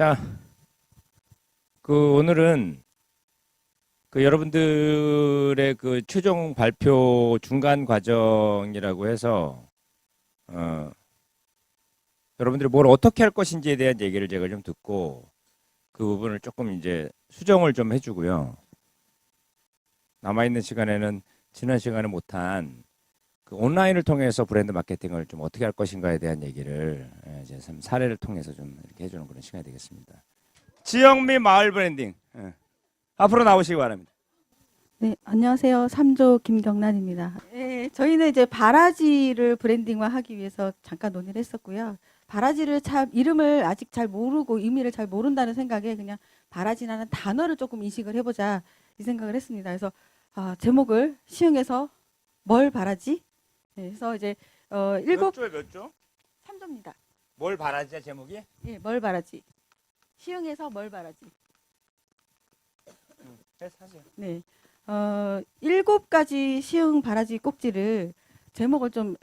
자, 오늘은 여러분들의 최종 발표 중간 과정이라고 해서 여러분들이 뭘 어떻게 할 것인지에 대한 얘기를 제가 좀 듣고 그 부분을 조금 이제 수정을 좀 해주고요. 남아있는 시간에는 지난 시간에 못한 온라인을 통해서 브랜드 마케팅을 좀 어떻게 할 것인가에 대한 얘기를 이제 사례를 통해서 좀 이렇게 해주는 그런 시간이 되겠습니다. 지영미 마을 브랜딩 앞으로 나오시기 바랍니다. 네, 안녕하세요. 3조 김경란입니다. 네, 저희는 이제 바라지를 브랜딩화하기 위해서 잠깐 논의를 했었고요. 바라지를 참 이름을 아직 잘 모르고 의미를 잘 모른다는 생각에 그냥 바라지라는 단어를 조금 인식을 해보자 이 생각을 했습니다. 그래서 제목을 시흥에서 뭘 바라지? 네, 그래서 이제 몇 조에 몇 조? 3조입니다. 뭘 바라지야 제목이? 예, 뭘 바라지? 시흥에서 뭘 바라지? 하세요. 네. 7가지 시흥 바라지 꼭지를 제목을 좀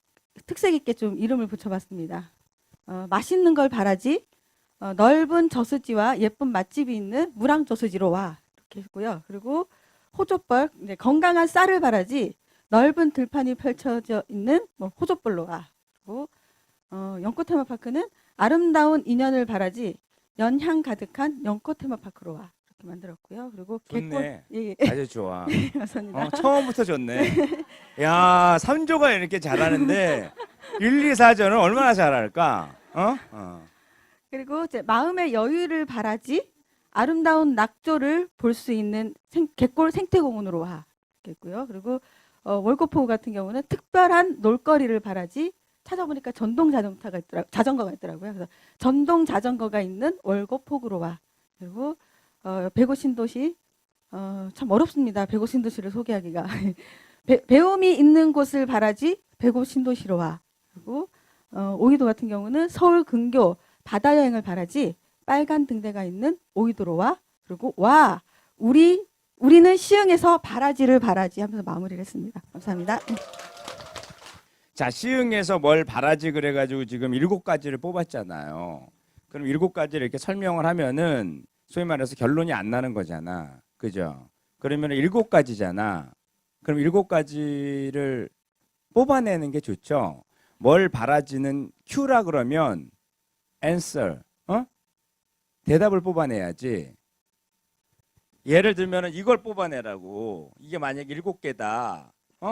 특색 있게 좀 이름을 붙여봤습니다. 맛있는 걸 바라지, 넓은 저수지와 예쁜 맛집이 있는 무랑저수지로 와 이렇게 했고요. 그리고 호족벌, 건강한 쌀을 바라지, 넓은 들판이 펼쳐져 있는 호족벌로 와. 그리고 연꽃 테마파크는 아름다운 인연을 바라지, 연향 가득한 연꽃 테마파크로 와. 만들었고요. 그리고 좋네. 예. 아주 좋아. 감사합니다. 처음부터 좋네. 야, 3조가 이렇게 잘하는데 1, 2, 4조는 얼마나 잘할까? 그리고 이제 마음의 여유를 바라지, 아름다운 낙조를 볼 수 있는 갯골 생태공원으로 와. 있고요. 그리고 월고포 같은 경우는 특별한 놀거리를 바라지, 찾아보니까 자전거가 있더라고요. 그래서 전동 자전거가 있는 월고폭으로 와. 그리고 배고 신도시, 참 어렵습니다. 배고 신도시를 소개하기가. 배움이 있는 곳을 바라지, 배고 신도시로 와. 그리고 오이도 같은 경우는 서울 근교 바다 여행을 바라지, 빨간 등대가 있는 오이도로 와. 그리고 우리는 시흥에서 바라지를 바라지 하면서 마무리를 했습니다. 감사합니다. 자, 시흥에서 뭘 바라지 그래가지고 지금 7가지를 뽑았잖아요. 그럼 7가지를 이렇게 설명을 하면은 소위 말해서 결론이 안 나는 거잖아. 그죠? 그러면 7가지잖아. 그럼 7가지를 뽑아내는 게 좋죠. 뭘 바라지는 Q라 그러면 answer, 대답을 뽑아내야지. 예를 들면 이걸 뽑아내라고. 이게 만약 7개다.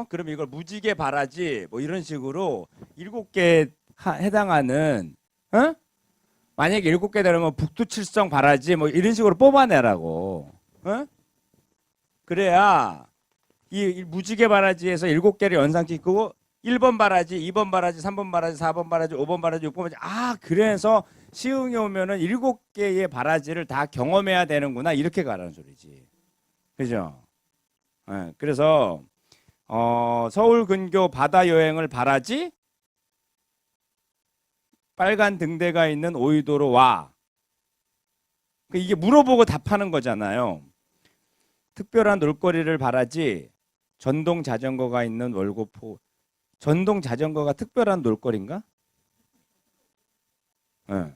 그럼 이걸 무지개 바라지 뭐 이런 식으로 7개 해당하는 만약에 7개 되면 북두칠성 바라지 뭐 이런 식으로 뽑아내라고. 그래야 이 무지개 바라지에서 7개를 연상짓고 1번 바라지, 2번 바라지, 3번 바라지, 4번 바라지, 5번 바라지, 6번 바라지. 그래서 시흥에 오면은 7개의 바라지를 다 경험해야 되는구나. 이렇게 가라는 소리지. 그죠? 그래서 서울 근교 바다 여행을 바라지, 빨간 등대가 있는 오이도로 와. 이게 물어보고 답하는 거잖아요. 특별한 놀거리를 바라지, 전동 자전거가 있는 월고포. 전동 자전거가 특별한 놀거리인가? 네.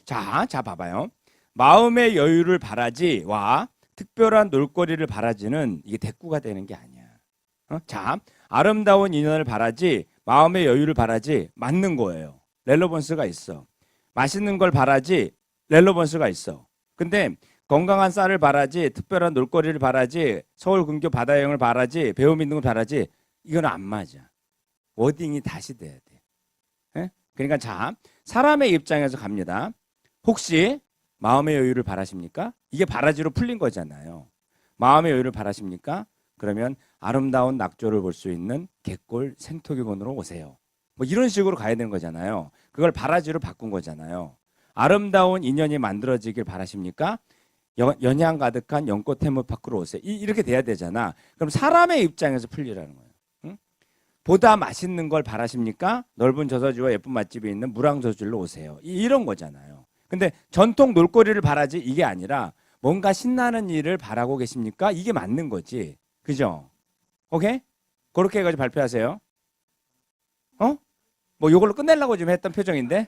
자, 봐봐요. 마음의 여유를 바라지, 와. 특별한 놀거리를 바라지는 이게 대꾸가 되는 게 아니야. 자, 아름다운 인연을 바라지, 마음의 여유를 바라지, 맞는 거예요. 렐러번스가 있어. 맛있는 걸 바라지, 렐러번스가 있어. 근데 건강한 쌀을 바라지, 특별한 놀거리를 바라지, 서울 근교 바다 여행을 바라지, 배움 있는 걸 바라지, 이건 안 맞아. 워딩이 다시 돼야 돼. 그러니까 자, 사람의 입장에서 갑니다. 혹시 마음의 여유를 바라십니까? 이게 바라지로 풀린 거잖아요. 마음의 여유를 바라십니까? 그러면 아름다운 낙조를 볼 수 있는 갯골 생태공원으로 오세요. 뭐 이런 식으로 가야 되는 거잖아요. 그걸 바라지로 바꾼 거잖아요. 아름다운 인연이 만들어지길 바라십니까? 연향 가득한 연꽃 테마파크로 오세요. 이렇게 돼야 되잖아. 그럼 사람의 입장에서 풀리라는 거예요. 보다 맛있는 걸 바라십니까? 넓은 저수지와 예쁜 맛집이 있는 무랑저수지로 오세요. 이런 거잖아요. 근데 전통 놀거리를 바라지 이게 아니라 뭔가 신나는 일을 바라고 계십니까? 이게 맞는 거지. 그죠? 오케이? 그렇게 해가지고 발표하세요. 어? 뭐 요걸로 끝내려고 지금 했던 표정인데?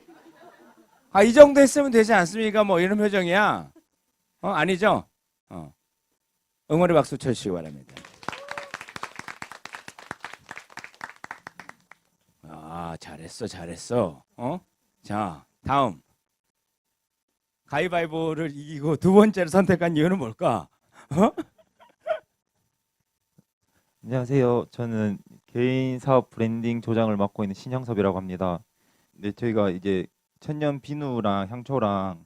아, 이 정도 했으면 되지 않습니까? 뭐 이런 표정이야. 아니죠? 응원의 박수 쳐주시기 바랍니다. 아, 잘했어. 자, 다음. 가위바위보를 이기고 두 번째로 선택한 이유는 뭘까? 안녕하세요. 저는 개인 사업 브랜딩 조장을 맡고 있는 신형섭이라고 합니다. 네, 저희가 이제 천연 비누랑 향초랑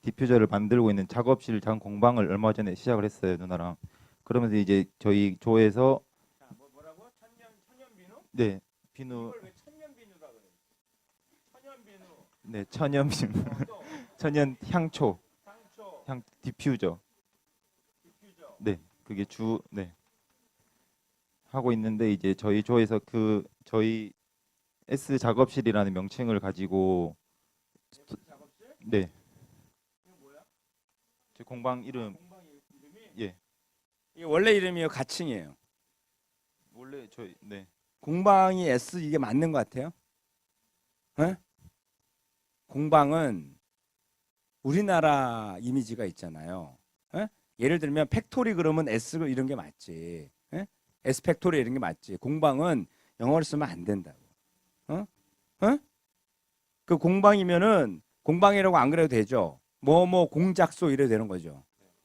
디퓨저를 만들고 있는 작업실 장 공방을 얼마 전에 시작을 했어요, 누나랑. 그러면서 이제 저희 조에서 뭐라고? 천연 비누? 네, 비누. 이걸 왜 천연 비누라 그래? 천연 비누. 네, 천연 비누. 또 천연 향초, 향초, 향 디퓨저. 디퓨저. 네, 그게 네. 하고 있는데 이제 저희 조에서 저희 S 작업실이라는 명칭을 가지고 작업실? 네, 이거 뭐야? 제 공방 이름 공방 이름이? 예. 이게 원래 이름이에요, 가칭이에요. 원래 저희 네. 공방이 S 이게 맞는 것 같아요? 에? 공방은 우리나라 이미지가 있잖아요. 에? 예를 들면 팩토리 그러면 S 이런 게 맞지. 에? S 팩토리 이런 게 맞지. 공방은 영어를 쓰면 안 된다고. 어? 어? 그 공방이면은 공방이라고 안 그래도 되죠. 뭐 공작소 이래도 되는 거죠.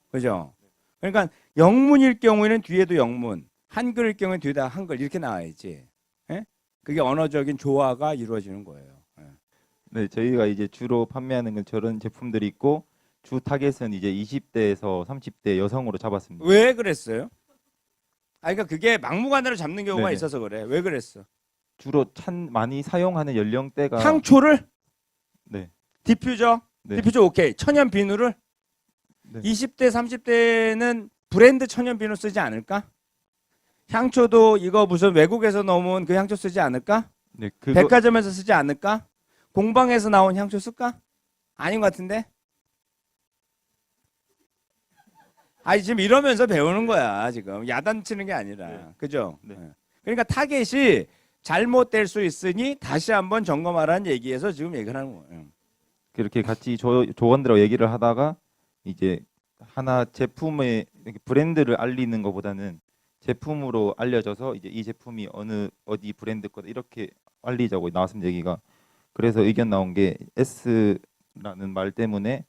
그죠? 그러니까 영문일 경우에는 뒤에도 영문, 한글일 경우에는 뒤에다 한글 이렇게 나와야지. 에? 그게 언어적인 조화가 이루어지는 거예요. 예. 네, 저희가 이제 주로 판매하는 건 저런 제품들이 있고 주 타겟은 이제 20대에서 30대 여성으로 잡았습니다. 왜 그랬어요? 그러니까 그게 막무가내로 잡는 경우가 네네. 있어서 그래. 왜 그랬어? 주로 많이 사용하는 연령대가 향초를? 네. 디퓨저? 네. 디퓨저 오케이. 천연 비누를? 네. 20대, 30대는 브랜드 천연 비누 쓰지 않을까? 향초도 이거 무슨 외국에서 넘어온 그 향초 쓰지 않을까? 네, 그거 백화점에서 쓰지 않을까? 공방에서 나온 향초 쓸까? 아닌 것 같은데? 아니 지금 이러면서 배우는 거야 지금 야단치는 게 아니라 네. 그죠? 네. 그러니까 타겟이 잘못될 수 있으니 다시 한번 점검하라는 얘기에서 지금 얘기를 하는 거예요. 그렇게 같이 조원들하고 얘기를 하다가 이제 하나 제품의 이렇게 브랜드를 알리는 것보다는 제품으로 알려져서 이제 이 제품이 어디 브랜드 거다 이렇게 알리자고 나왔습니다 얘기가. 그래서 의견 나온 게 S라는 말 때문에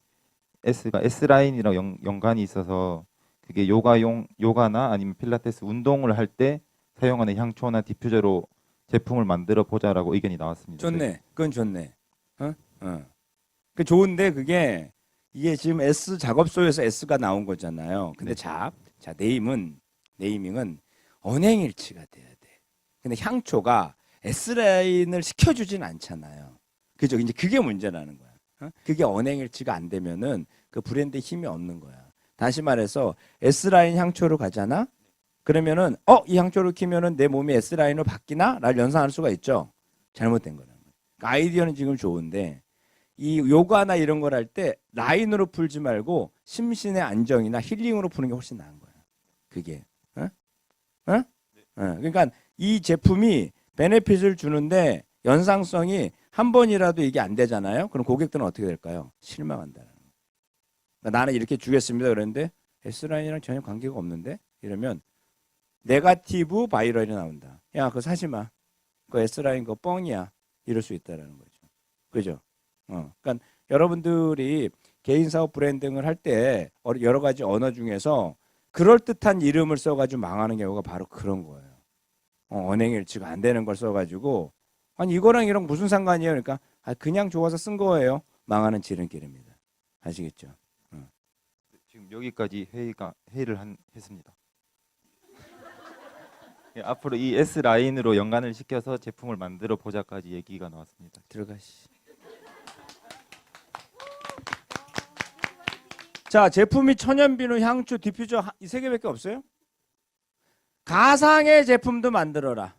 S가 S라인이랑 연관이 있어서 그게 요가나 아니면 필라테스 운동을 할 때 사용하는 향초나 디퓨저로 제품을 만들어 보자라고 의견이 나왔습니다. 좋네. 그건 좋네. 그 좋은데 그게 이게 지금 S 작업소에서 S가 나온 거잖아요. 근데 네. 자 네이밍은 언행일치가 돼야 돼. 근데 향초가 S 라인을 시켜주진 않잖아요. 그죠? 이제 그게 문제라는 거야. 그게 언행일치가 안 되면은 그 브랜드에 힘이 없는 거야. 다시 말해서 S 라인 향초로 가잖아. 그러면은 이 향초를 키면은 내 몸이 S 라인으로 바뀌나? 라를 연상할 수가 있죠. 잘못된 거라는 거야. 그러니까 아이디어는 지금 좋은데 이 요가나 이런 걸 할 때 라인으로 풀지 말고 심신의 안정이나 힐링으로 푸는 게 훨씬 나은 거야. 그게. 그러니까 이 제품이 베네핏을 주는데 연상성이 한 번이라도 이게 안 되잖아요. 그럼 고객들은 어떻게 될까요? 실망한다는 거예요. 그러니까 나는 이렇게 주겠습니다. 그랬는데 S라인이랑 전혀 관계가 없는데 이러면 네거티브 바이럴이 나온다. 야, 그거 사지 마. 그거 S라인 그거 뻥이야. 이럴 수 있다라는 거죠. 그죠? 그러니까 여러분들이 개인 사업 브랜딩을 할 때 여러 가지 언어 중에서 그럴듯한 이름을 써가지고 망하는 경우가 바로 그런 거예요. 언행일치가 안 되는 걸 써가지고 아니 이거랑 이랑 무슨 상관이에요? 그러니까 그냥 좋아서 쓴 거예요. 망하는 지름길입니다. 아시겠죠? 지금 여기까지 회의를 했습니다. 예, 앞으로 이 S 라인으로 연관을 시켜서 제품을 만들어 보자까지 얘기가 나왔습니다. 들어가시. 자, 제품이 천연비누, 향초, 디퓨저 이 세 개밖에 없어요? 가상의 제품도 만들어라.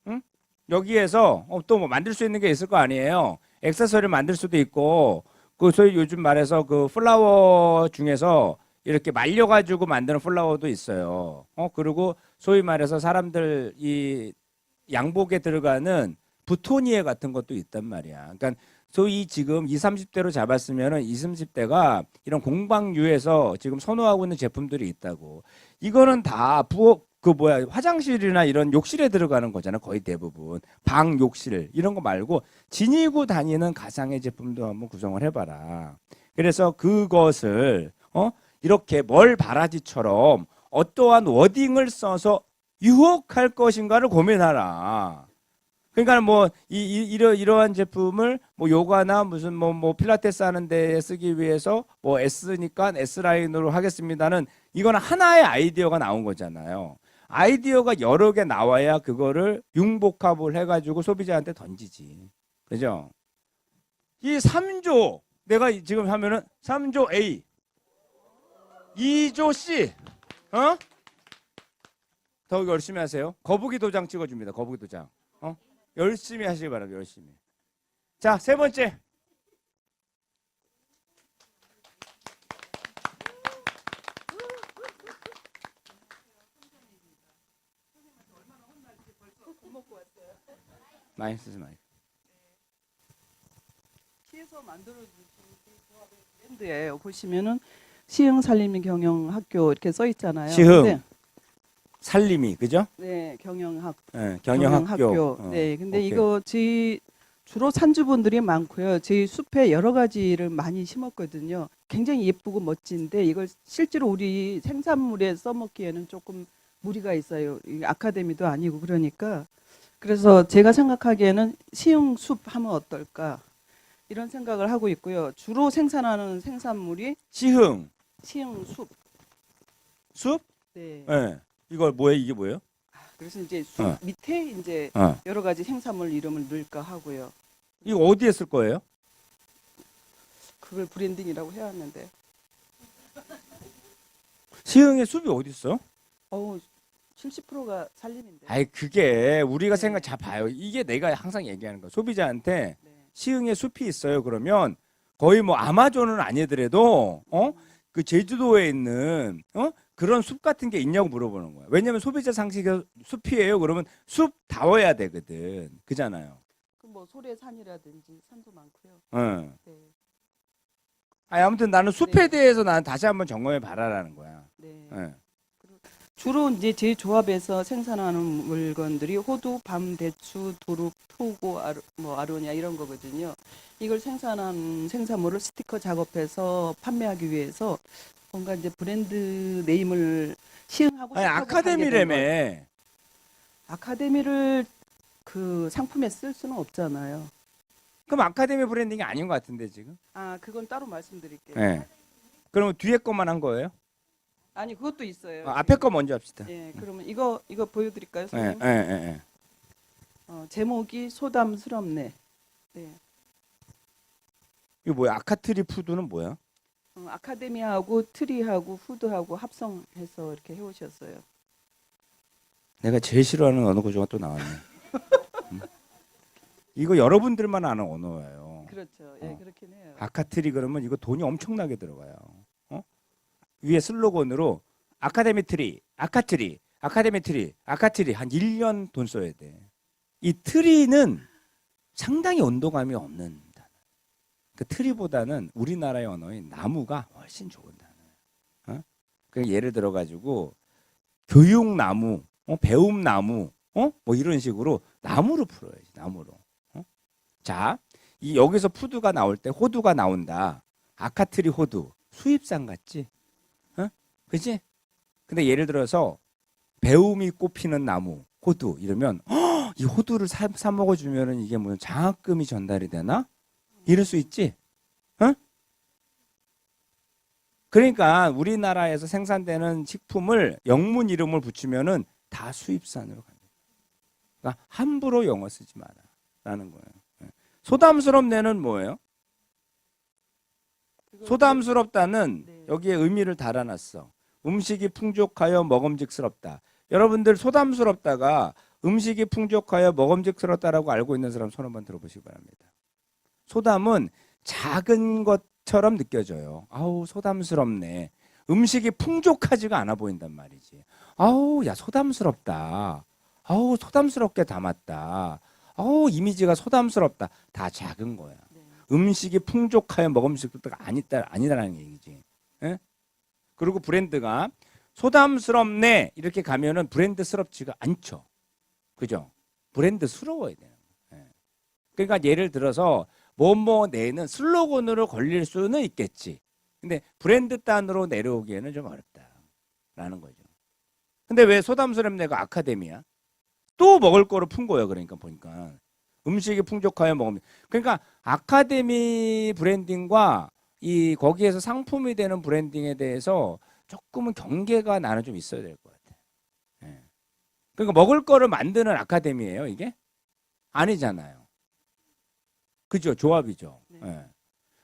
응? 여기에서 또 뭐 만들 수 있는 게 있을 거 아니에요. 액세서리를 만들 수도 있고 그 소위 요즘 말해서 그 플라워 중에서 이렇게 말려가지고 만드는 플라워도 있어요. 그리고 소위 말해서 사람들 이 양복에 들어가는 부토니에 같은 것도 있단 말이야. 그러니까 소위 지금 20, 30대로 잡았으면은 20, 30대가 이런 공방류에서 지금 선호하고 있는 제품들이 있다고. 이거는 다 화장실이나 이런 욕실에 들어가는 거잖아. 거의 대부분. 방 욕실 이런 거 말고 지니고 다니는 가상의 제품도 한번 구성을 해봐라. 그래서 그것을 이렇게 멀 바라지처럼 어떠한 워딩을 써서 유혹할 것인가를 고민하라. 그러니까 뭐 이러한 제품을 뭐 요가나 무슨 뭐 필라테스 하는 데에 쓰기 위해서 뭐 S니까 S 라인으로 하겠습니다는 이거는 하나의 아이디어가 나온 거잖아요. 아이디어가 여러 개 나와야 그거를 융복합을 해가지고 소비자한테 던지지. 그죠? 이 3조 내가 지금 하면은 3조 A, 2조 C, 더 열심히 하세요. 거북이 도장 찍어줍니다. 거북이 도장. 열심히 하시기 바랍니다. 열심히. 자, 세 번째. 많이 쓰지 마요. 시에서 만들어준 브랜드에 보시면은 시흥 살림이 경영학교 이렇게 써 있잖아요. 시흥. 근데, 살림이 그죠? 네, 경영학교. 경영학교. 네, 근데 오케이. 이거 주로 산주분들이 많고요. 저희 숲에 여러 가지를 많이 심었거든요. 굉장히 예쁘고 멋진데 이걸 실제로 우리 생산물에 써먹기에는 조금 무리가 있어요. 이게 아카데미도 아니고 그러니까. 그래서 제가 생각하기에는 시흥 숲 하면 어떨까 이런 생각을 하고 있고요. 주로 생산하는 생산물이 시흥 시흥 숲. 숲? 네. 네. 이거 뭐예요? 이게 뭐예요? 그래서 이제 숲 밑에 이제 여러 가지 생산물 이름을 넣을까 하고요. 이거 어디에 쓸 거예요? 그걸 브랜딩이라고 해야 하는데. 시흥에 숲이 어디 있어? 70%가 살림인데. 아이 그게 우리가 네. 생각 잘 봐요. 이게 내가 항상 얘기하는 거. 소비자한테 네. 시흥에 숲이 있어요. 그러면 거의 뭐 아마존은 아니더라도 그 제주도에 있는 그런 숲 같은 게 있냐고 물어보는 거야. 왜냐면 소비자 상식이 숲이에요. 그러면 숲다워야 되거든. 그잖아요. 뭐 소래산이라든지 산도 많고요. 응. 네. 아무튼 나는 숲에 네. 대해서 나는 다시 한번 점검해 봐라라는 거야. 네. 예. 주로 이제 제 조합에서 생산하는 물건들이 호두, 밤, 대추, 도룩, 토고, 아로니아 이런 거거든요. 이걸 생산한 생산물을 스티커 작업해서 판매하기 위해서 뭔가 이제 브랜드 네임을 시흥하고 아니 싶다고 아카데미라며. 하게 된 거예요. 아카데미를 그 상품에 쓸 수는 없잖아요. 그럼 아카데미 브랜딩이 아닌 것 같은데 지금? 그건 따로 말씀드릴게요. 예. 그러면 뒤에 것만 한 거예요? 아니 그것도 있어요. 앞에 거 먼저 합시다. 예, 그러면 이거 보여드릴까요, 예, 선생님? 예, 예. 제목이 소담스럽네. 네. 이거 뭐야? 아카트리 푸드는 뭐야? 아카데미하고 트리하고 후드하고 합성해서 이렇게 해오셨어요. 내가 제일 싫어하는 언어 구조가 또 나왔네. 이거 여러분들만 아는 언어예요. 그렇죠. 예, 그렇긴 해요. 아카트리 그러면 이거 돈이 엄청나게 들어가요. 위에 슬로건으로 아카데미 트리, 아카트리, 아카데미 트리, 아카트리 한 1년 돈 써야 돼. 이 트리는 상당히 온도감이 없는 단어. 그 트리보다는 우리나라의 언어인 나무가 훨씬 좋은 단어예요. 그 예를 들어 가지고 교육나무, 배움나무, 뭐 이런 식으로 나무로 풀어야지. 나무로. 자, 이 여기서 푸드가 나올 때 호두가 나온다. 아카트리 호두 수입산 같지? 그치? 근데 예를 들어서 배움이 꽃피는 나무 호두 이러면 이 호두를 사 먹어주면은 이게 무슨 장학금이 전달이 되나? 이럴 수 있지? 그러니까 우리나라에서 생산되는 식품을 영문 이름을 붙이면은 다 수입산으로 갑니다. 그러니까 함부로 영어 쓰지 마라라는 거예요. 소담스럽네는 뭐예요? 소담스럽다는 네. 여기에 의미를 달아놨어. 음식이 풍족하여 먹음직스럽다. 여러분들 소담스럽다가 음식이 풍족하여 먹음직스럽다라고 알고 있는 사람 손 한번 들어보시기 바랍니다. 소담은 작은 것처럼 느껴져요. 아우 소담스럽네. 음식이 풍족하지가 않아 보인단 말이지. 아우 야 소담스럽다. 아우 소담스럽게 담았다. 아우 이미지가 소담스럽다. 다 작은 거야. 음식이 풍족하여 먹음직스럽다가 아니다라는 얘기지. 예? 그리고 브랜드가 소담스럽네 이렇게 가면은 브랜드스럽지가 않죠. 그죠? 브랜드스러워야 돼요. 예. 그러니까 예를 들어서 뭐뭐내는 슬로건으로 걸릴 수는 있겠지. 근데 브랜드 단으로 내려오기에는 좀 어렵다라는 거죠. 근데 왜 소담스럽네가 아카데미야? 또 먹을 거로 푼 거예요. 그러니까 보니까 음식이 풍족하여 먹으면 그러니까 아카데미 브랜딩과 이 거기에서 상품이 되는 브랜딩에 대해서 조금은 경계가 나는 좀 있어야 될 것 같아. 예. 그러니까 먹을 거를 만드는 아카데미예요, 이게? 아니잖아요. 그죠? 조합이죠. 예.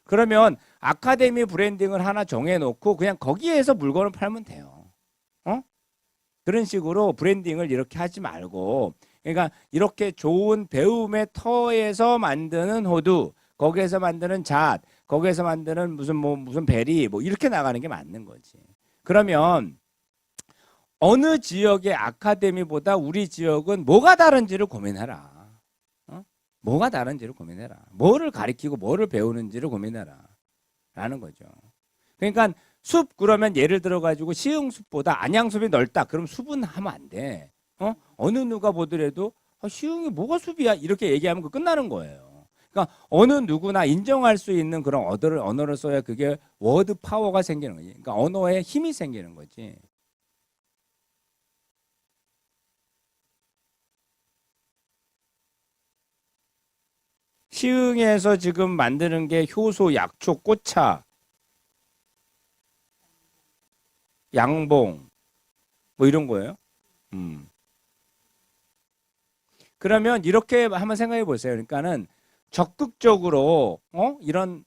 그러면 아카데미 브랜딩을 하나 정해놓고 그냥 거기에서 물건을 팔면 돼요. 어? 그런 식으로 브랜딩을 이렇게 하지 말고, 그러니까 이렇게 좋은 배움의 터에서 만드는 호두, 거기에서 만드는 잣, 거기에서 만드는 무슨 베리, 뭐 이렇게 나가는 게 맞는 거지. 그러면 어느 지역의 아카데미보다 우리 지역은 뭐가 다른지를 고민해라. 어? 뭐가 다른지를 고민해라. 뭐를 가리키고 뭐를 배우는지를 고민해라. 라는 거죠. 그러니까 숲 그러면 예를 들어 가지고 시흥숲보다 안양숲이 넓다. 그럼 숲은 하면 안 돼. 어느 누가 보더라도 시흥이 뭐가 숲이야 이렇게 얘기하면 그 끝나는 거예요. 그러니까 어느 누구나 인정할 수 있는 그런 언어를 써야 그게 워드 파워가 생기는 거지. 그러니까 언어에 힘이 생기는 거지. 시흥에서 지금 만드는 게 효소, 약초, 꽃차, 양봉 뭐 이런 거예요. 그러면 이렇게 한번 생각해 보세요. 그러니까는 적극적으로 이런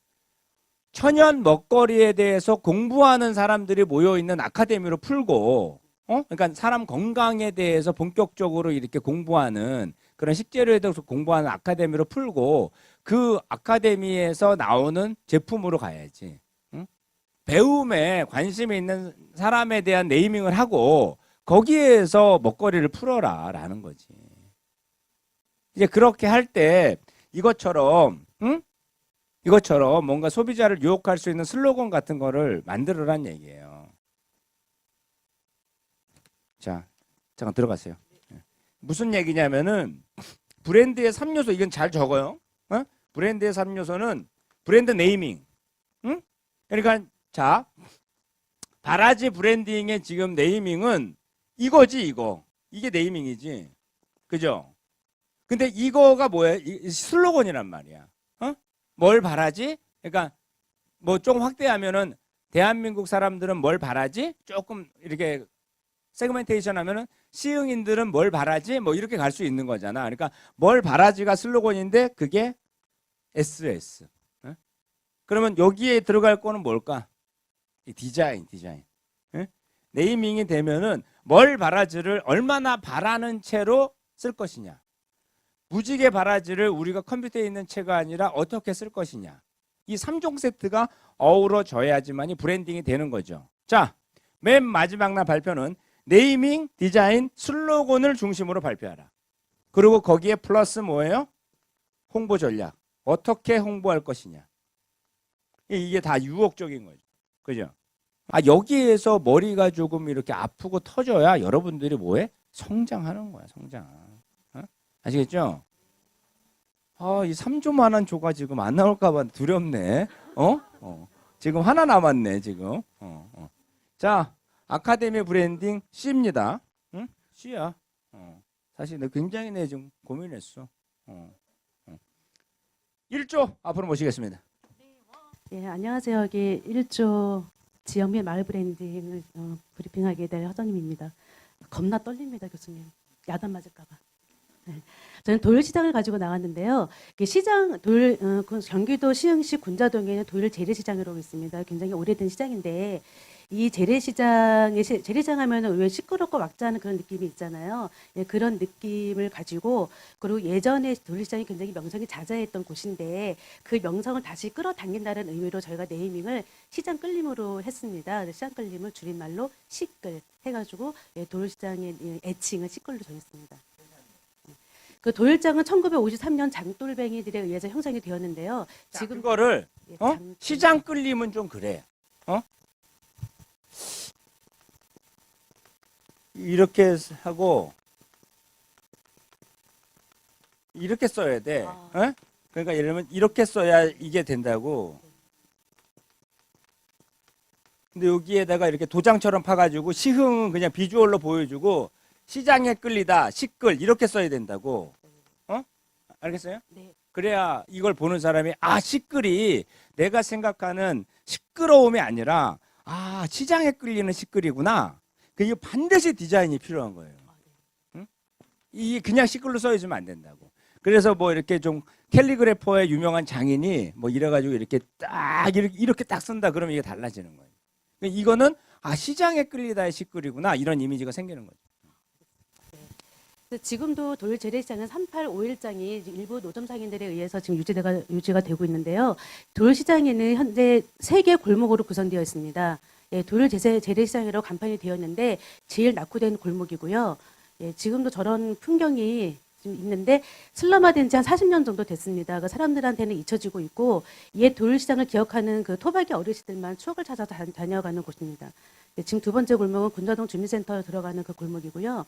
천연 먹거리에 대해서 공부하는 사람들이 모여 있는 아카데미로 풀고 그러니까 사람 건강에 대해서 본격적으로 이렇게 공부하는 그런 식재료에 대해서 공부하는 아카데미로 풀고 그 아카데미에서 나오는 제품으로 가야지. 응? 배움에 관심이 있는 사람에 대한 네이밍을 하고 거기에서 먹거리를 풀어라라는 거지. 이제 그렇게 할 때 이것처럼 이것처럼 뭔가 소비자를 유혹할 수 있는 슬로건 같은 거를 만들어란 얘기예요. 자, 잠깐 들어가세요. 무슨 얘기냐면은 브랜드의 3요소 이건 잘 적어요. 브랜드의 3요소는 브랜드 네이밍. 응? 그러니까 자, 바라지 브랜딩의 지금 네이밍은 이거지 이거. 이게 네이밍이지. 그죠? 근데 이거가 뭐야? 이 슬로건이란 말이야. 뭘 바라지? 그러니까 뭐 좀 확대하면은 대한민국 사람들은 뭘 바라지? 조금 이렇게 세그멘테이션 하면은 시흥인들은 뭘 바라지? 뭐 이렇게 갈 수 있는 거잖아. 그러니까 뭘 바라지가 슬로건인데 그게 SS. 그러면 여기에 들어갈 거는 뭘까? 이 디자인. 네이밍이 되면은 뭘 바라지를 얼마나 바라는 채로 쓸 것이냐. 무지개 바라지를 우리가 컴퓨터에 있는 채가 아니라 어떻게 쓸 것이냐. 이 3종 세트가 어우러져야지만이 브랜딩이 되는 거죠. 자, 맨 마지막 날 발표는 네이밍, 디자인, 슬로건을 중심으로 발표하라. 그리고 거기에 플러스 뭐예요? 홍보 전략. 어떻게 홍보할 것이냐. 이게 다 유혹적인 거죠. 그죠? 여기에서 머리가 조금 이렇게 아프고 터져야 여러분들이 뭐해? 성장하는 거야, 성장. 아시겠죠? 이 3조만한 조가 지금 안 나올까봐 두렵네. 지금 하나 남았네, 지금. 자, 아카데미 브랜딩 C입니다. 응? C야. 사실 내 굉장히 좀 고민했어. 1조 앞으로 모시겠습니다. 예, 안녕하세요. 여기 1조 지역 및 마을 브랜딩을 브리핑하게 될 허정님입니다. 겁나 떨립니다, 교수님. 야단 맞을까봐. 네. 저는 도율시장을 가지고 나왔는데요. 시장 그 경기도 시흥시 군자동에는 도율 재래시장이라고 있습니다. 굉장히 오래된 시장인데 이 재래시장 하면은 왜 시끄럽고 왁자하는 그런 느낌이 있잖아요. 예, 그런 느낌을 가지고 그리고 예전에 도율시장이 굉장히 명성이 자자했던 곳인데 그 명성을 다시 끌어당긴다는 의미로 저희가 네이밍을 시장 끌림으로 했습니다. 시장 끌림을 줄임말로 시끌 해가지고 도율시장의 애칭을 시끌로 정했습니다. 그 도일장은 1953년 장돌뱅이들에 의해서 형성이 되었는데요. 지금 그거를 예, 시장 끌림은 좀 그래. 이렇게 하고 이렇게 써야 돼. 그러니까 예를 들면 이렇게 써야 이게 된다고. 근데 여기에다가 이렇게 도장처럼 파가지고 시흥은 그냥 비주얼로 보여주고 시장에 끌리다 시끌 이렇게 써야 된다고. 알겠어요? 네. 그래야 이걸 보는 사람이 아 시끌이 내가 생각하는 시끄러움이 아니라 아 시장에 끌리는 시끌이구나. 그게 반드시 디자인이 필요한 거예요. 응? 이게 그냥 시끌로 써주면 안 된다고. 그래서 뭐 이렇게 좀 캘리그래퍼의 유명한 장인이 뭐 이래가지고 이렇게 딱 이렇게 딱 쓴다 그러면 이게 달라지는 거예요. 그러니까 이거는 아 시장에 끌리다의 시끌이구나 이런 이미지가 생기는 거죠. 지금도 도일 재래시장은 3851장이 일부 노점 상인들에 의해서 지금 유지가 되고 있는데요. 도일 시장에는 현재 3개 골목으로 구성되어 있습니다. 예, 도일 재래시장이라고 간판이 되었는데 제일 낙후된 골목이고요. 예, 지금도 저런 풍경이 지금 있는데 슬럼화된 지 한 40년 정도 됐습니다. 그 사람들한테는 잊혀지고 있고 옛 도일 시장을 기억하는 그 토박이 어르신들만 추억을 찾아 다녀가는 곳입니다. 예, 지금 두 번째 골목은 군자동 주민센터에 들어가는 그 골목이고요.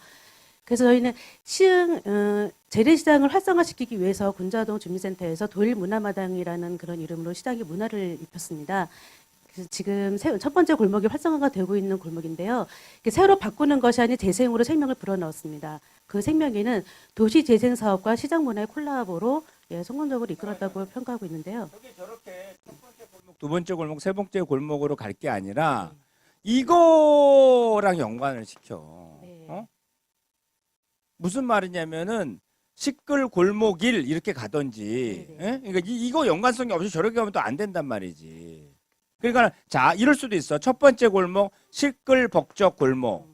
그래서 저희는 시흥 재래시장을 활성화시키기 위해서 군자동 주민센터에서 도일문화마당이라는 그런 이름으로 시장의 문화를 입혔습니다. 그래서 지금 첫 번째 골목이 활성화가 되고 있는 골목인데요. 새로 바꾸는 것이 아닌 재생으로 생명을 불어넣었습니다. 그 생명에는 도시재생사업과 시장문화의 콜라보로 예, 성공적으로 이끌었다고 평가하고 있는데요. 저게 저렇게 첫 번째 골목, 두 번째 골목, 세 번째 골목으로 갈 게 아니라 이거랑 연관을 시켜. 네. 무슨 말이냐면은 시끌 골목일 이렇게 가든지. 예? 그러니까 이거 연관성이 없이 저렇게 가면 또 안 된단 말이지. 그러니까 자 이럴 수도 있어. 첫 번째 골목 시끌 벅적 골목,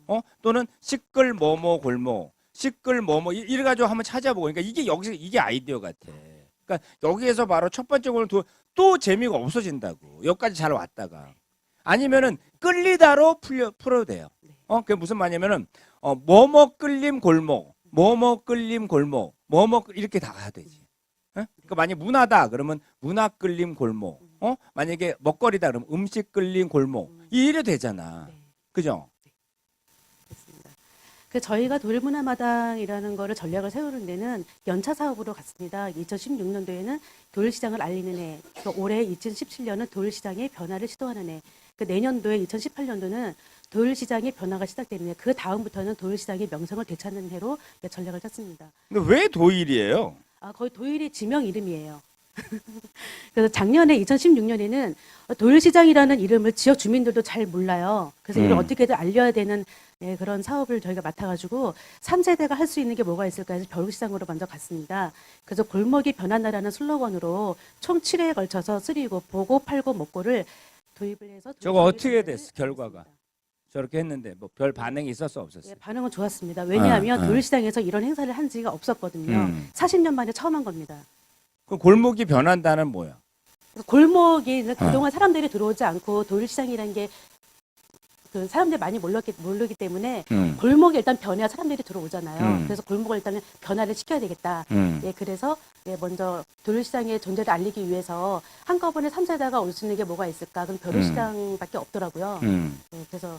또는 시끌 뭐뭐 골목, 시끌 뭐뭐 이래 가지고 한번 찾아보고. 그러니까 이게 여기서 이게 아이디어 같아. 그러니까 여기에서 바로 첫 번째 골목 또 재미가 없어진다고. 여기까지 잘 왔다가 아니면은 끌리다로 풀어도 돼요. 그게 무슨 말이냐면은 뭐뭐 끌림 골목, 뭐뭐 끌림 골목, 뭐뭐 이렇게 다 가야 되지. 그러니까 만약 문화다 그러면 문화 끌림 골목. 만약에 먹거리다 그러면 음식 끌림 골목. 이래 되잖아. 네. 그죠? 그렇습니다. 그 저희가 도일문화마당이라는 거를 전략을 세우는 데는 연차 사업으로 갔습니다. 2016년도에는 도일시장을 알리는 해, 또 올해 2017년은 도일시장의 변화를 시도하는 해, 그 내년도에 2018년도는 도일시장의 변화가 시작되는 해, 그 다음부터는 도일시장의 명성을 되찾는 해로 전략을 짰습니다. 근데 왜 도일이에요? 거의 도일이 지명 이름이에요. 그래서 작년에 2016년에는 도일시장이라는 이름을 지역 주민들도 잘 몰라요. 그래서 이걸 어떻게든 알려야 되는 예, 그런 사업을 저희가 맡아가지고 3세대가 할 수 있는 게 뭐가 있을까 해서 벼룩시장으로 먼저 갔습니다. 그래서 골목이 변한다라는 슬로건으로 총 7회에 걸쳐서 쓰리고 보고 팔고 먹고를 도입을 해서 저거 어떻게 됐어 결과가? 저렇게 했는데 뭐 별 반응이 있었어 없었어? 예, 반응은 좋았습니다. 왜냐하면 도일시장에서 이런 행사를 한 지가 없었거든요. 40년 만에 처음 한 겁니다. 그 골목이 변한다는 뭐야? 골목이 그동안 사람들이 들어오지 않고 도일시장이라는 게 그 사람들이 많이 모르기 때문에 골목이 일단 변해야 사람들이 들어오잖아요. 그래서 골목을 일단 변화를 시켜야 되겠다. 예, 그래서 예, 먼저 도일시장의 존재를 알리기 위해서 한꺼번에 3세대가 올 수 있는 게 뭐가 있을까? 그럼 벼룩시장밖에 없더라고요. 예, 그래서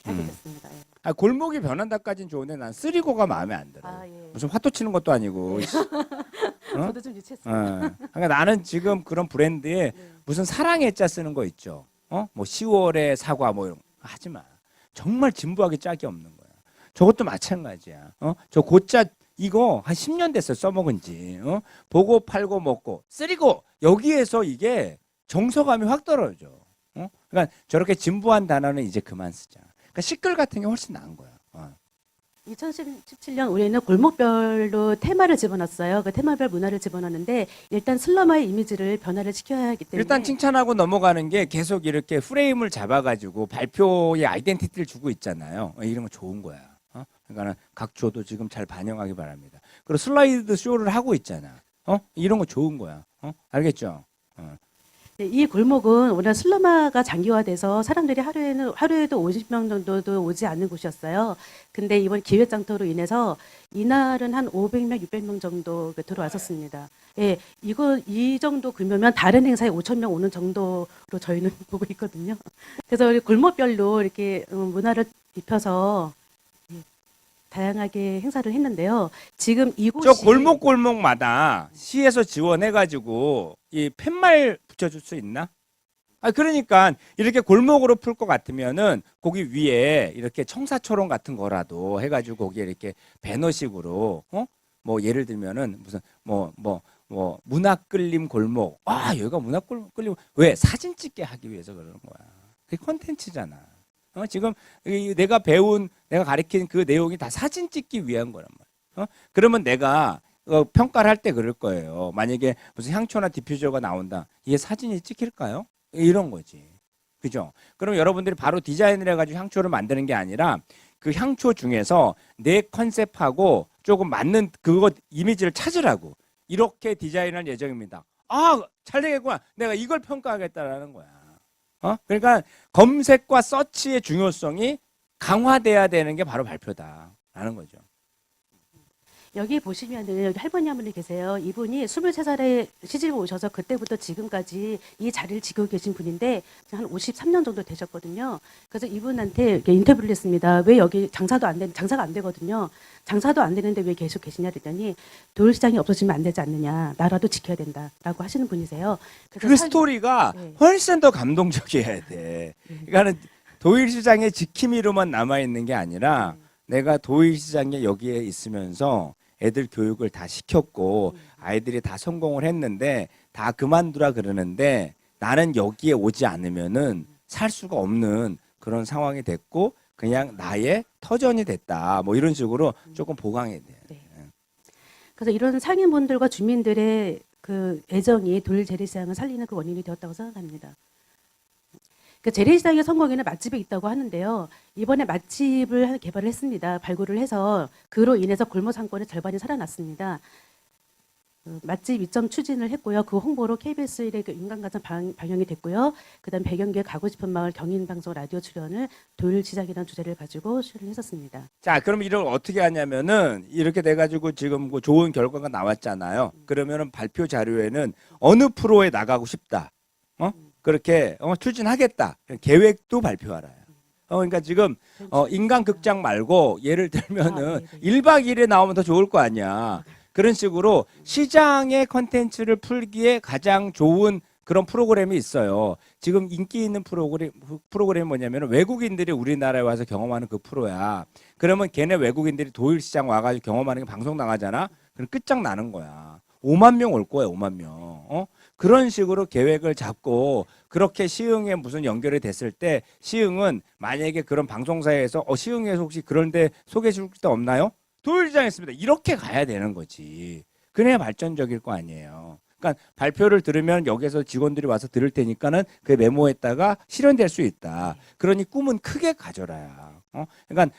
하게 됐습니다. 예. 골목이 변한다까지는 좋은데 난 쓰리고가 마음에 안 들어. 예. 무슨 화토 치는 것도 아니고. 저도 좀 유치했습니다. 그러니까 나는 지금 그런 브랜드에 무슨 사랑의 자 쓰는 거 있죠. 뭐 10월의 사과 뭐 이런 거 하지 마. 정말 진부하게 짝이 없는 거야. 저것도 마찬가지야. 저 고짜 이거 한 10년 됐어 써먹은 지. 보고 팔고 먹고 쓰리고 여기에서 이게 정서감이 확 떨어져. 그러니까 저렇게 진부한 단어는 이제 그만 쓰자. 그러니까 시끌 같은 게 훨씬 나은 거야. 2017년 올해는 골목별로 테마를 집어넣었어요. 그 테마별 문화를 집어넣었는데 일단 슬럼화의 이미지를 변화를 시켜야 하기 때문에 일단 칭찬하고 넘어가는 게 계속 이렇게 프레임을 잡아가지고 발표의 아이덴티티를 주고 있잖아요. 이런 거 좋은 거야. 그러니까 각 조도 지금 잘 반영하기 바랍니다. 그리고 슬라이드 쇼를 하고 있잖아. 이런 거 좋은 거야. 알겠죠? 이 골목은 워낙 슬럼화가 장기화돼서 사람들이 하루에도 50명 정도도 오지 않는 곳이었어요. 근데 이번 기회장터로 인해서 이날은 한 500명, 600명 정도 들어왔었습니다. 예, 이 정도 규모면 다른 행사에 5,000명 오는 정도로 저희는 보고 있거든요. 그래서 우리 골목별로 이렇게 문화를 입혀서 예, 다양하게 행사를 했는데요. 지금 이곳이 저 골목골목마다 시에서 지원해가지고 이 팻말 붙여줄 수 있나? 아 그러니까 이렇게 골목으로 풀 것 같으면은 거기 위에 이렇게 청사초롱 같은 거라도 해가지고 거기에 이렇게 배너식으로 뭐 예를 들면은 무슨 뭐 문화끌림 골목 여기가 문화끌림 왜 사진 찍게 하기 위해서 그러는 거야. 그게 컨텐츠잖아. 지금 내가 가르친 그 내용이 다 사진 찍기 위한 거란 말이야. 그러면 내가 평가를 할 때 그럴 거예요. 만약에 무슨 향초나 디퓨저가 나온다. 이게 사진이 찍힐까요? 이런 거지. 그죠? 그럼 여러분들이 바로 디자인을 해가지고 향초를 만드는 게 아니라 그 향초 중에서 내 컨셉하고 조금 맞는 그거 이미지를 찾으라고 이렇게 디자인할 예정입니다. 잘 되겠구나. 내가 이걸 평가하겠다라는 거야. 그러니까 검색과 서치의 중요성이 강화돼야 되는 게 바로 발표다라는 거죠. 여기 보시면은 여기 할머니 한 분이 계세요. 이분이 23살에 시집을 오셔서 그때부터 지금까지 이 자리를 지키고 계신 분인데 한 53년 정도 되셨거든요. 그래서 이분한테 이렇게 인터뷰를 했습니다. 왜 여기 장사가 안 되거든요. 장사도 안 되는데 왜 계속 계시냐 그랬더니 도일시장이 없어지면 안 되지 않느냐. 나라도 지켜야 된다라고 하시는 분이세요. 그 스토리가 네. 훨씬 더 감동적이어야 돼. 그러니까는 도일시장의 지킴이로만 남아 있는 게 아니라 내가 도일시장에 여기에 있으면서 애들 교육을 다 시켰고 아이들이 다 성공을 했는데 다 그만두라 그러는데 나는 여기에 오지 않으면은 살 수가 없는 그런 상황이 됐고 그냥 나의 터전이 됐다. 뭐 이런 식으로 조금 보강해야 돼. 네. 그래서 이런 상인분들과 주민들의 그 애정이 도일 재래시장을 살리는 그 원인이 되었다고 생각합니다. 그 재래시장의 성공에는 맛집이 있다고 하는데요. 이번에 맛집을 개발을 했습니다. 발굴을 해서 그로 인해서 골목 상권의 절반이 살아났습니다. 맛집 입점 추진을 했고요. 그 홍보로 KBS 1의 그 인간가정 방영이 됐고요. 그다음 배경기에 가고 싶은 마을 경인방송 라디오 출연을 도일시장이라는 주제를 가지고 출연했었습니다. 자, 그럼 이걸 어떻게 하냐면은 이렇게 돼가지고 지금 그 좋은 결과가 나왔잖아요. 그러면은 발표 자료에는 어느 프로에 나가고 싶다. 그렇게 추진하겠다. 계획도 발표하라요. 그러니까 지금 인간극장 말고 예를 들면은 1박 2일에 나오면 더 좋을 거 아니야. 그런 식으로 시장의 컨텐츠를 풀기에 가장 좋은 그런 프로그램이 있어요. 지금 인기 있는 프로그램이 뭐냐면 외국인들이 우리나라에 와서 경험하는 그 프로야. 그러면 걔네 외국인들이 도일시장 와가지고 경험하는 게 방송 나가잖아. 그럼 끝장나는 거야. 5만 명 올 거야, 5만 명. 그런 식으로 계획을 잡고 그렇게 시흥에 무슨 연결이 됐을 때 시흥은 만약에 그런 방송사에서 시흥에서 혹시 그런데 소개해 줄 데 없나요? 도일시장 있습니다. 이렇게 가야 되는 거지. 그래야 발전적일 거 아니에요. 그러니까 발표를 들으면 여기서 직원들이 와서 들을 테니까는 그 메모에다가 실현될 수 있다. 그러니 꿈은 크게 가져라야. 그러니까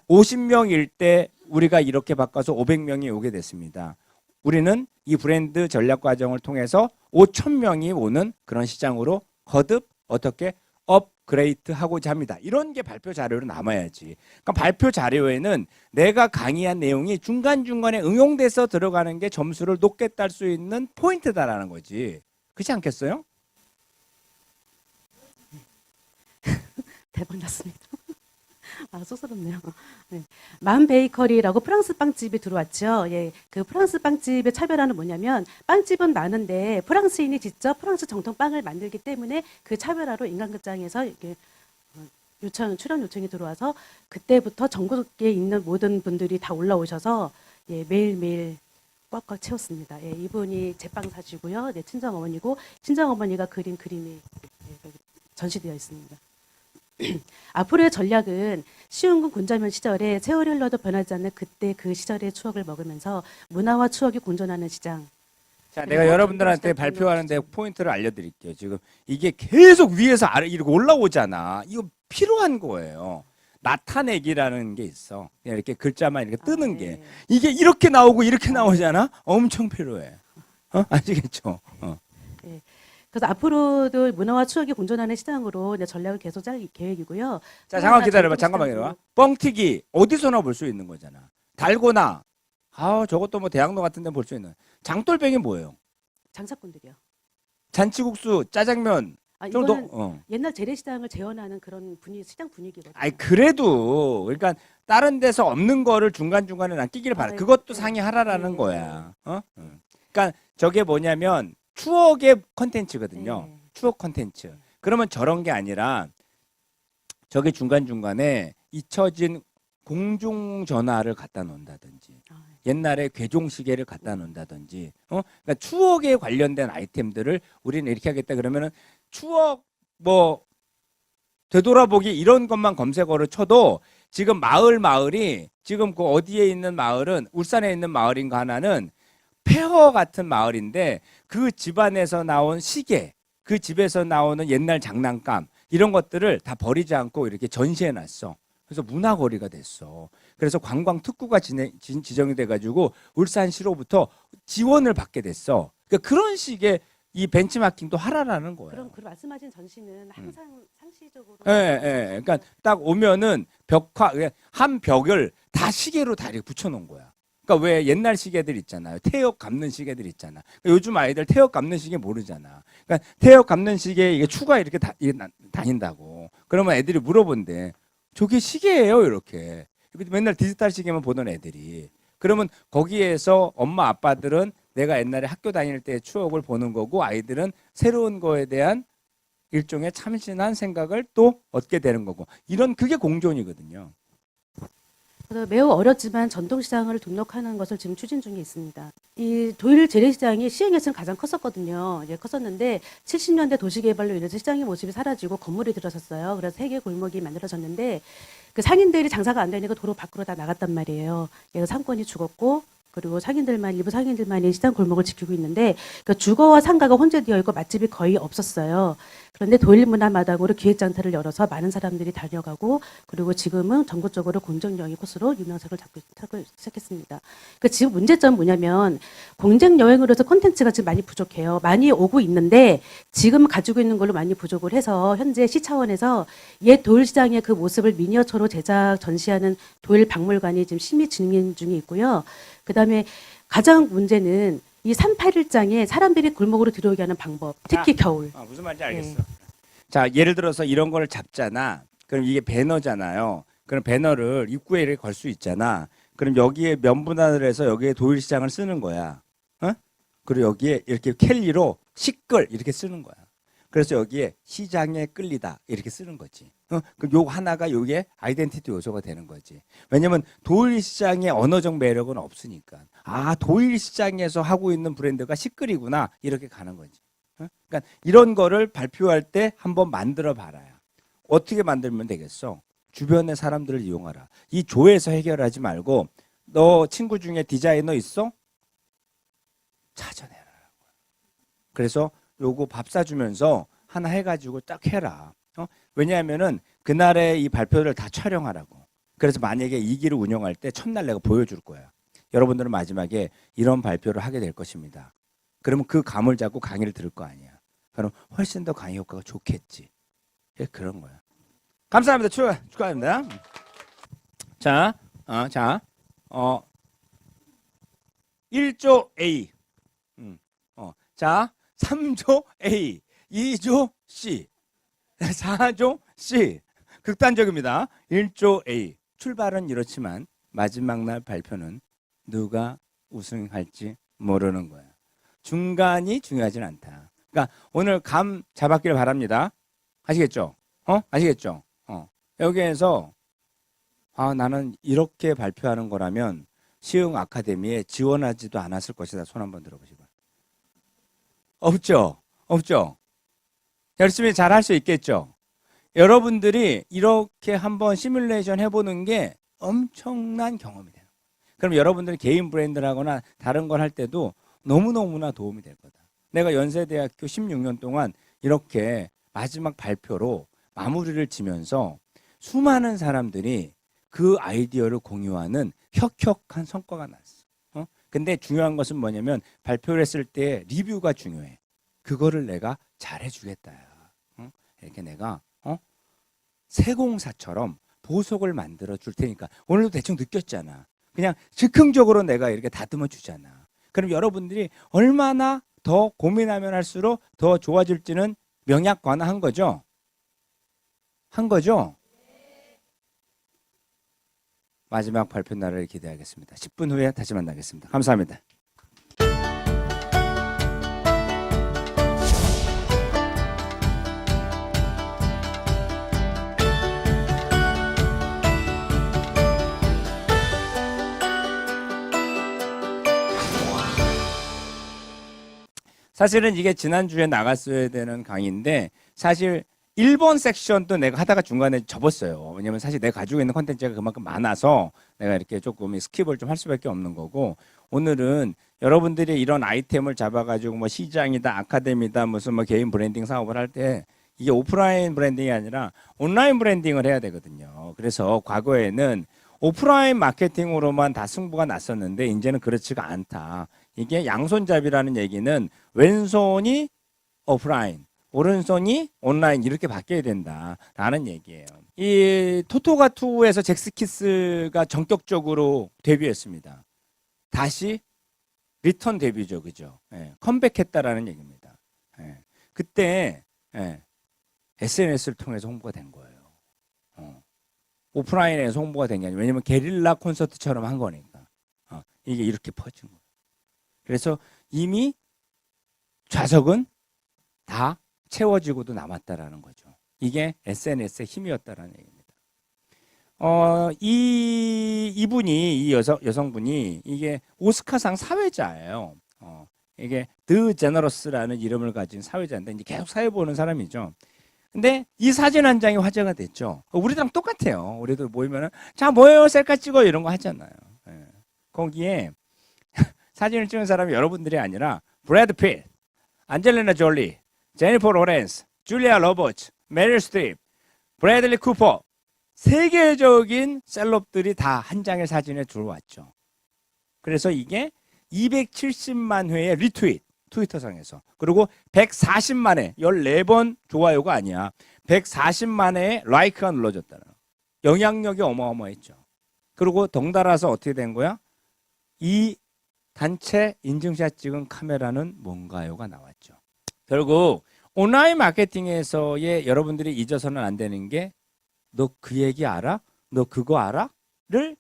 50명일 때 우리가 이렇게 바꿔서 500명이 오게 됐습니다. 우리는 이 브랜드 전략 과정을 통해서 5,000명이 오는 그런 시장으로 거듭 어떻게 업그레이드 하고자 합니다. 이런 게 발표 자료로 남아야지. 그러니까 발표 자료에는 내가 강의한 내용이 중간중간에 응용돼서 들어가는 게 점수를 높게 딸 수 있는 포인트다라는 거지. 그렇지 않겠어요? 대박 났습니다. 쑥스럽네요. 네. 맘 베이커리라고 프랑스 빵집이 들어왔죠. 예, 그 프랑스 빵집의 차별화는 뭐냐면 빵집은 많은데 프랑스인이 직접 프랑스 정통 빵을 만들기 때문에 그 차별화로 인간극장에서 이렇게 출연 요청이 들어와서 그때부터 전국에 있는 모든 분들이 다 올라오셔서 예, 매일매일 꽉꽉 채웠습니다. 예, 이분이 제빵 사시고요. 네, 친정어머니고 친정어머니가 그린 그림이 예, 전시되어 있습니다. 앞으로의 전략은 시흥군 군자면 시절에 세월이 흘러도 변하지 않는 그때 그 시절의 추억을 먹으면서 문화와 추억이 공존하는 시장. 자, 내가 여러분들한테 발표하는데 포인트를 알려드릴게요. 지금 이게 계속 위에서 아래 이렇게 올라오잖아. 이거 필요한 거예요. 나타내기라는 게 있어. 그냥 이렇게 글자만 이렇게 뜨는 게. 이게 이렇게 나오고 이렇게 나오잖아. 엄청 필요해. 아시겠죠? 그래서 앞으로도 문화와 추억이 공존하는 시장으로 이제 전략을 계속 짤 계획이고요. 자, 잠깐 기다려봐. 전통 잠깐만 시장도- 기다려봐. 뻥튀기 어디서나 볼 수 있는 거잖아. 달고나. 저것도 뭐 대학로 같은 데 볼 수 있는. 장돌뱅이 뭐예요? 장사꾼들이요. 잔치국수, 짜장면. 좀 이거는 더, 옛날 재래시장을 재현하는 그런 시장 분위기거든요. 아니 그래도 그러니까 다른 데서 없는 거를 중간중간에 난 끼기를 바라. 네. 그것도 네. 상의하라라는 네. 거야. 그러니까 저게 뭐냐면 추억의 컨텐츠거든요. 네. 추억 컨텐츠. 그러면 저런 게 아니라 저게 중간중간에 잊혀진 공중전화를 갖다 놓는다든지 아, 옛날에 괴종시계를 갖다 놓는다든지 그러니까 추억에 관련된 아이템들을 우리는 이렇게 하겠다 그러면은 추억 뭐 되돌아보기 이런 것만 검색어를 쳐도 지금 마을이 지금 그 어디에 있는 마을은 울산에 있는 마을인가 하나는 폐허 같은 마을인데 그 집안에서 나온 시계 그 집에서 나오는 옛날 장난감 이런 것들을 다 버리지 않고 이렇게 전시해 놨어. 그래서 문화거리가 됐어. 그래서 관광 특구가 지정이 돼가지고 울산시로부터 지원을 받게 됐어. 그러니까 그런 식의 이 벤치마킹도 하라라는 거야. 그럼 그 말씀하신 전시는 항상 상시적으로. 예. 그러니까 딱 오면은 한 벽을 다 시계로 다 이렇게 붙여놓은 거야. 그러니까 왜 옛날 시계들 있잖아요. 태엽 감는 시계들 있잖아. 그러니까 요즘 아이들 태엽 감는 시계 모르잖아. 그러니까 태엽 감는 시계 이게 추가 이렇게 다닌다고. 그러면 애들이 물어본대. 저게 시계예요, 이렇게. 맨날 디지털 시계만 보던 애들이. 그러면 거기에서 엄마 아빠들은 내가 옛날에 학교 다닐 때 추억을 보는 거고 아이들은 새로운 거에 대한 일종의 참신한 생각을 또 얻게 되는 거고. 그게 공존이거든요. 그래서 매우 어렵지만 전통시장을 등록하는 것을 지금 추진 중에 있습니다. 이 도일 재래시장이 시흥에서는 가장 컸었거든요. 컸었는데 70년대 도시개발로 인해서 시장의 모습이 사라지고 건물이 들어섰어요. 그래서 세 개 골목이 만들어졌는데 그 상인들이 장사가 안 되니까 도로 밖으로 다 나갔단 말이에요. 그래서 상권이 죽었고 그리고 일부 상인들만이 시장 골목을 지키고 있는데 그 주거와 상가가 혼재되어 있고 맛집이 거의 없었어요. 그런데 도일문화마당으로 기획장터를 열어서 많은 사람들이 다녀가고 그리고 지금은 전국적으로 공정여행 코스로 유명세를 찾고 시작했습니다. 그 지금 문제점은 뭐냐면 공정여행으로서 콘텐츠가 지금 많이 부족해요. 많이 오고 있는데 지금 가지고 있는 걸로 많이 부족을 해서 현재 시 차원에서 옛 도일시장의 그 모습을 미니어처로 제작 전시하는 도일 박물관이 지금 심의 진행 중에 있고요. 그다음에 가장 문제는 이 381장에 사람들이 골목으로 들어오게 하는 방법, 특히 겨울. 무슨 말인지 알겠어. 자, 예를 들어서 이런 걸 잡잖아. 그럼 이게 배너잖아요. 그럼 배너를 입구에 이렇게 걸 수 있잖아. 그럼 여기에 면분할을 해서 여기에 도일시장을 쓰는 거야. 그리고 여기에 이렇게 캘리로 시끌 이렇게 쓰는 거야. 그래서 여기에 시장에 끌리다 이렇게 쓰는 거지. 그 요 하나가 요게 아이덴티티 요소가 되는 거지. 왜냐면 도일시장의 언어적 매력은 없으니까. 도일시장에서 하고 있는 브랜드가 시끌이구나 이렇게 가는 거지. 그러니까 이런 거를 발표할 때 한번 만들어 봐라야. 어떻게 만들면 되겠어? 주변의 사람들을 이용하라. 이 조에서 해결하지 말고 너 친구 중에 디자이너 있어? 찾아내라. 그래서 요거 밥 사주면서 하나 해가지고 딱 해라. 왜냐하면은 그날의 이 발표를 다 촬영하라고. 그래서 만약에 2기를 운영할 때 첫날 내가 보여줄 거야. 여러분들은 마지막에 이런 발표를 하게 될 것입니다. 그러면 그 감을 잡고 강의를 들을 거 아니야. 그럼 훨씬 더 강의 효과가 좋겠지. 그런 거야. 감사합니다. 축하합니다. 자, 1조 A. 자, 3조 A, 2조 C, 4조 C. 극단적입니다. 1조 A. 출발은 이렇지만 마지막 날 발표는 누가 우승할지 모르는 거야. 중간이 중요하진 않다. 그러니까 오늘 감 잡았길 바랍니다. 아시겠죠? 아시겠죠? 여기에서 나는 이렇게 발표하는 거라면 시흥 아카데미에 지원하지도 않았을 것이다. 손 한번 들어보시고. 없죠? 열심히 잘 할 수 있겠죠? 여러분들이 이렇게 한번 시뮬레이션 해보는 게 엄청난 경험이 돼요. 그럼 여러분들이 개인 브랜드를 하거나 다른 걸 할 때도 너무너무나 도움이 될 거다. 내가 연세대학교 16년 동안 이렇게 마지막 발표로 마무리를 지면서 수많은 사람들이 그 아이디어를 공유하는 혁혁한 성과가 났어. 근데 중요한 것은 뭐냐면 발표를 했을 때 리뷰가 중요해. 그거를 내가 잘해주겠다. 응? 이렇게 내가 세공사처럼 보석을 만들어 줄 테니까. 오늘도 대충 느꼈잖아. 그냥 즉흥적으로 내가 이렇게 다듬어 주잖아. 그럼 여러분들이 얼마나 더 고민하면 할수록 더 좋아질지는 명약관화한 거죠? 한 거죠? 마지막 발표 날을 기대하겠습니다. 10분 후에 다시 만나겠습니다. 감사합니다. 사실은 이게 지난주에 나갔어야 되는 강의인데 사실 1번 섹션도 내가 하다가 중간에 접었어요. 왜냐면 사실 내가 가지고 있는 콘텐츠가 그만큼 많아서 내가 이렇게 조금 스킵을 좀 할 수밖에 없는 거고, 오늘은 여러분들이 이런 아이템을 잡아가지고 뭐 시장이다, 아카데미다, 무슨 뭐 개인 브랜딩 사업을 할 때 이게 오프라인 브랜딩이 아니라 온라인 브랜딩을 해야 되거든요. 그래서 과거에는 오프라인 마케팅으로만 다 승부가 났었는데 이제는 그렇지가 않다. 이게 양손잡이라는 얘기는 왼손이 오프라인, 오른손이 온라인 이렇게 바뀌어야 된다라는 얘기예요. 이 토토가2에서 잭스키스가 전격적으로 데뷔했습니다. 다시 리턴 데뷔죠, 그죠? 예, 컴백했다라는 얘기입니다. 예, 그때 SNS를 통해서 홍보가 된 거예요. 오프라인에서 홍보가 된 게 아니에요. 왜냐면 게릴라 콘서트처럼 한 거니까. 이게 이렇게 퍼진 거예요. 그래서 이미 좌석은 다 채워지고도 남았다라는 거죠. 이게 SNS의 힘이었다라는 얘기입니다. 이 여성분이 이게 오스카상 사회자예요. 이게 드 제너러스라는 이름을 가진 사회자인데 이제 계속 사회 보는 사람이죠. 근데 이 사진 한 장이 화제가 됐죠. 우리랑 똑같아요. 우리도 모이면은 자 뭐예요 셀카 찍어 이런 거 하잖아요. 예. 거기에 사진을 찍은 사람이 여러분들이 아니라 브래드 핏, 안젤리나 졸리, 제니퍼 로렌스, 줄리아 로버츠, 메릴 스트립, 브래들리 쿠퍼, 세계적인 셀럽들이 다 한 장의 사진에 들어왔죠. 그래서 이게 270만 회의 리트윗, 트위터상에서. 그리고 140만 회, 14번 좋아요가 아니야. 140만 회의 라이크가 눌러졌다는 거. 영향력이 어마어마했죠. 그리고 덩달아서 어떻게 된 거야? 이 단체 인증샷 찍은 카메라는 뭔가요가 나왔죠. 결국 온라인 마케팅에서의 여러분들이 잊어서는 안 되는 게 너 그 얘기 알아? 너 그거 알아? 를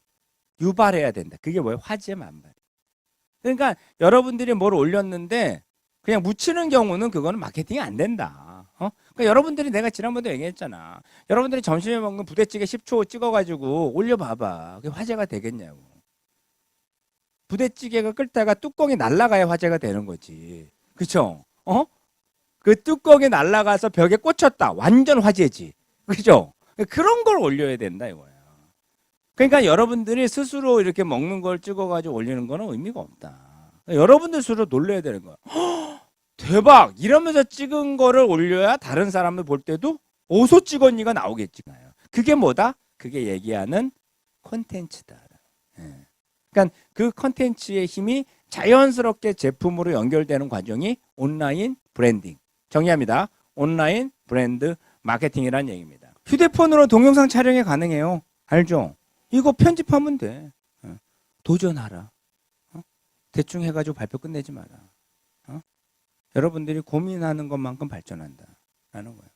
유발해야 된다. 그게 뭐예요? 화제 만발. 그러니까 여러분들이 뭘 올렸는데 그냥 묻히는 경우는 그거는 마케팅이 안 된다. 그러니까 여러분들이 내가 지난번에 얘기했잖아. 여러분들이 점심에 먹는 부대찌개 10초 찍어가지고 올려봐봐. 그게 화제가 되겠냐고. 부대찌개가 끓다가 뚜껑이 날아가야 화제가 되는 거지. 그쵸? 그 뚜껑이 날아가서 벽에 꽂혔다. 완전 화제지. 그죠? 그런 걸 올려야 된다 이거야. 그러니까 여러분들이 스스로 이렇게 먹는 걸 찍어가지고 올리는 거는 의미가 없다. 여러분들 스스로 놀라야 되는 거야. 대박! 이러면서 찍은 거를 올려야 다른 사람들 볼 때도 어디서 찍었니가 나오겠지. 그게 뭐다? 그게 얘기하는 콘텐츠다. 그러니까 그 콘텐츠의 힘이 자연스럽게 제품으로 연결되는 과정이 온라인 브랜딩. 정의합니다. 온라인 브랜드 마케팅이라는 얘기입니다. 휴대폰으로 동영상 촬영이 가능해요. 알죠? 이거 편집하면 돼. 도전하라. 대충 해가지고 발표 끝내지 마라. 여러분들이 고민하는 것만큼 발전한다. 라는 거예요.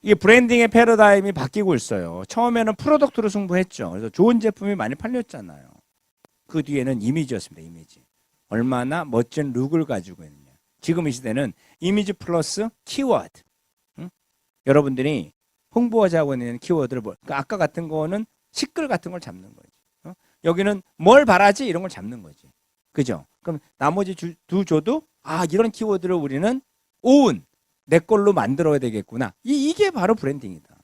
이게 브랜딩의 패러다임이 바뀌고 있어요. 처음에는 프로덕트로 승부했죠. 그래서 좋은 제품이 많이 팔렸잖아요. 그 뒤에는 이미지였습니다. 이미지. 얼마나 멋진 룩을 가지고 있느냐. 지금 이 시대는 이미지 플러스 키워드. 여러분들이 홍보하자고 있는 키워드를 그러니까 아까 같은 거는 시끌 같은 걸 잡는 거지. 여기는 뭘 바라지 이런 걸 잡는 거지. 그죠? 그럼 나머지 두 조도 이런 키워드를 우리는 오운 내 걸로 만들어야 되겠구나. 이게 바로 브랜딩이다.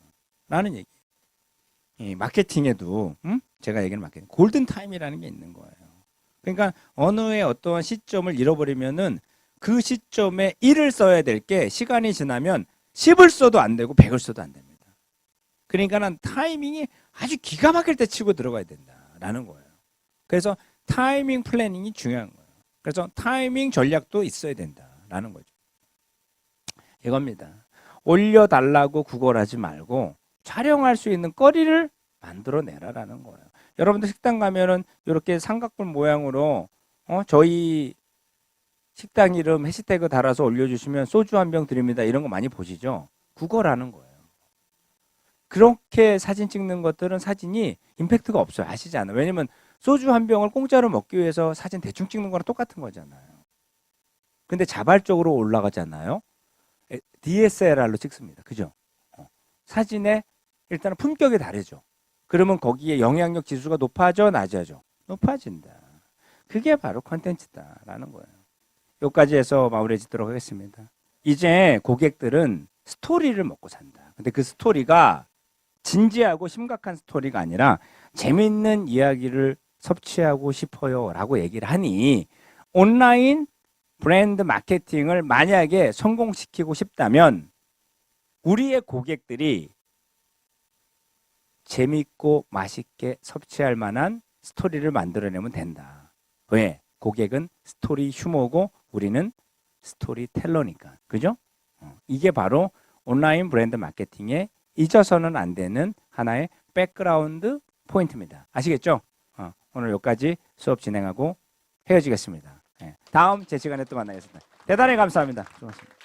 라는 얘기. 마케팅에도 제가 얘기하는 마케팅 골든 타임이라는 게 있는 거예요. 그러니까 어느 의 어떠한 시점을 잃어버리면은 그 시점에 1을 써야 될 게 시간이 지나면 10을 써도 안 되고 100을 써도 안 됩니다. 그러니까는 타이밍이 아주 기가 막힐 때 치고 들어가야 된다라는 거예요. 그래서 타이밍 플래닝이 중요한 거예요. 그래서 타이밍 전략도 있어야 된다라는 거죠. 이겁니다. 올려달라고 구걸하지 말고 촬영할 수 있는 거리를 만들어내라라는 거예요. 여러분들 식당 가면은 이렇게 삼각뿔 모양으로 저희 식당 이름 해시태그 달아서 올려주시면 소주 한 병 드립니다. 이런 거 많이 보시죠? 구걸하는 거예요. 그렇게 사진 찍는 것들은 사진이 임팩트가 없어요. 아시지 않아요? 왜냐면 소주 한 병을 공짜로 먹기 위해서 사진 대충 찍는 거랑 똑같은 거잖아요. 근데 자발적으로 올라가잖아요. DSLR로 찍습니다. 그죠? 사진에 일단은 품격이 다르죠. 그러면 거기에 영향력 지수가 높아져, 낮아져? 높아진다. 그게 바로 컨텐츠다라는 거예요. 여기까지 해서 마무리 짓도록 하겠습니다. 이제 고객들은 스토리를 먹고 산다. 근데 그 스토리가 진지하고 심각한 스토리가 아니라 재밌는 이야기를 섭취하고 싶어요 라고 얘기를 하니 온라인 브랜드 마케팅을 만약에 성공시키고 싶다면 우리의 고객들이 재밌고 맛있게 섭취할 만한 스토리를 만들어내면 된다. 왜? 고객은 스토리 휴머고 우리는 스토리텔러니까. 그죠? 이게 바로 온라인 브랜드 마케팅에 잊어서는 안 되는 하나의 백그라운드 포인트입니다. 아시겠죠? 오늘 여기까지 수업 진행하고 헤어지겠습니다. 다음 제 시간에 또 만나겠습니다. 대단히 감사합니다. 고맙습니다.